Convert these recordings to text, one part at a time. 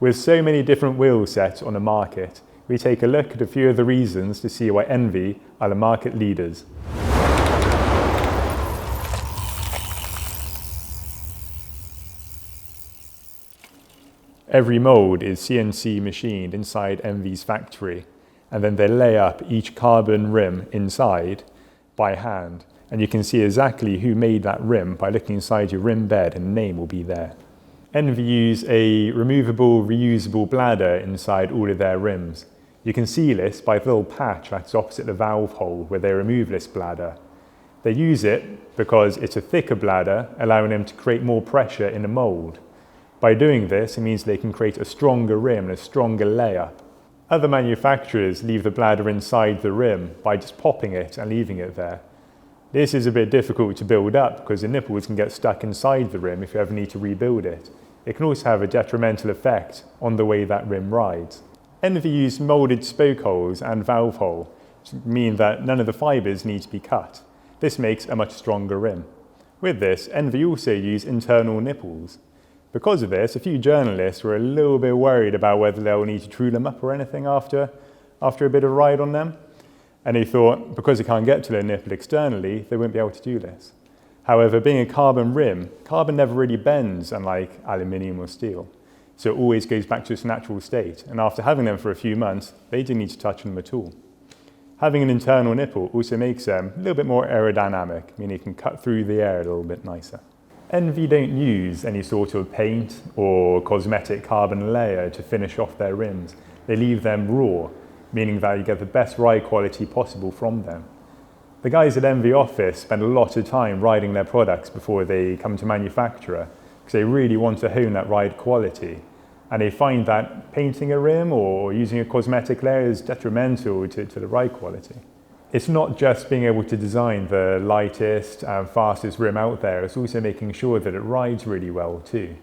With so many different wheel sets on the market, we take a look at a few of the reasons to see why ENVE are the market leaders. Every mould is CNC machined inside ENVE's factory, and then they lay up each carbon rim inside by hand. And you can see exactly who made that rim by looking inside your rim bed, and the name will be there. ENVE use a removable, reusable bladder inside all of their rims. You can see this by the little patch that's opposite the valve hole where they remove this bladder. They use it because it's a thicker bladder, allowing them to create more pressure in the mould. By doing this, it means they can create a stronger rim and a stronger layup. Other manufacturers leave the bladder inside the rim by just popping it and leaving it there. This is a bit difficult to build up because the nipples can get stuck inside the rim if you ever need to rebuild it. It can also have a detrimental effect on the way that rim rides. ENVE use moulded spoke holes and valve hole, which mean that none of the fibres need to be cut. This makes a much stronger rim. With this, ENVE also use internal nipples. Because of this, a few journalists were a little bit worried about whether they'll need to true them up or anything after a bit of ride on them. And they thought, because they can't get to their nipple externally, they won't be able to do this. However, being a carbon rim, carbon never really bends, unlike aluminium or steel. So it always goes back to its natural state. And after having them for a few months, they didn't need to touch them at all. Having an internal nipple also makes them a little bit more aerodynamic, meaning you can cut through the air a little bit nicer. ENVE don't use any sort of paint or cosmetic carbon layer to finish off their rims. They leave them raw, meaning that you get the best ride quality possible from them. The guys at ENVE office spend a lot of time riding their products before they come to manufacturer because they really want to hone that ride quality. And they find that painting a rim or using a cosmetic layer is detrimental to the ride quality. It's not just being able to design the lightest and fastest rim out there, it's also making sure that it rides really well too.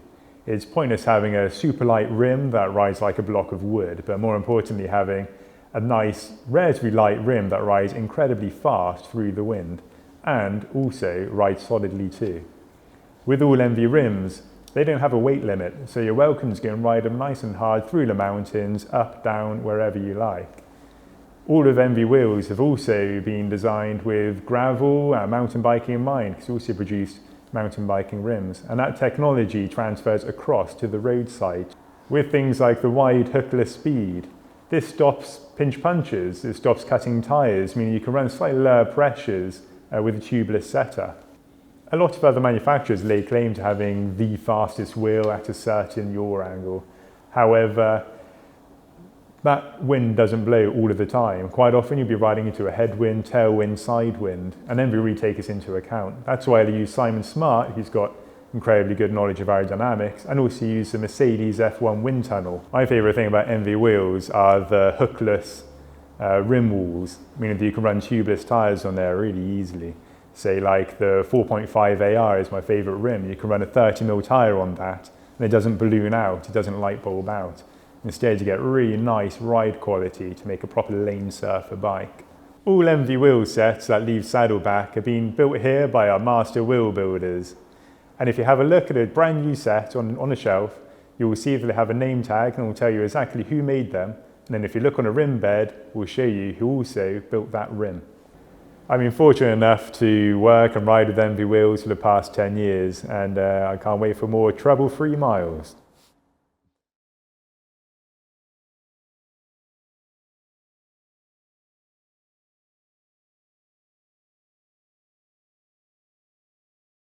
It's pointless having a super light rim that rides like a block of wood, but more importantly having a nice, relatively light rim that rides incredibly fast through the wind and also rides solidly too. With all ENVE rims, they don't have a weight limit, so you're welcome to go and ride them nice and hard through the mountains, up, down, wherever you like. All of ENVE wheels have also been designed with gravel and mountain biking in mind, because they also produce mountain biking rims, and that technology transfers across to the roadside. With things like the wide hookless speed, this stops pinch punches, it stops cutting tyres, meaning you can run slightly lower pressures with a tubeless setup. A lot of other manufacturers lay claim to having the fastest wheel at a certain yaw angle. However, that wind doesn't blow all of the time. Quite often you'll be riding into a headwind, tailwind, sidewind, and ENVE really take this into account. That's why they use Simon Smart, who's got incredibly good knowledge of aerodynamics, and also use the Mercedes F1 wind tunnel. My favourite thing about ENVE wheels are the hookless rim walls, meaning that you can run tubeless tyres on there really easily. Say like the 4.5 AR is my favourite rim. You can run a 30mm tyre on that, and it doesn't balloon out, it doesn't light bulb out. Instead, you get really nice ride quality to make a proper lane surfer bike. All ENVE wheel sets that leave saddleback have been built here by our master wheel builders. And if you have a look at a brand new set on a shelf, you will see that they have a name tag and it will tell you exactly who made them. And then if you look on a rim bed, it will show you who also built that rim. I've been fortunate enough to work and ride with ENVE wheels for the past 10 years, and I can't wait for more trouble-free miles.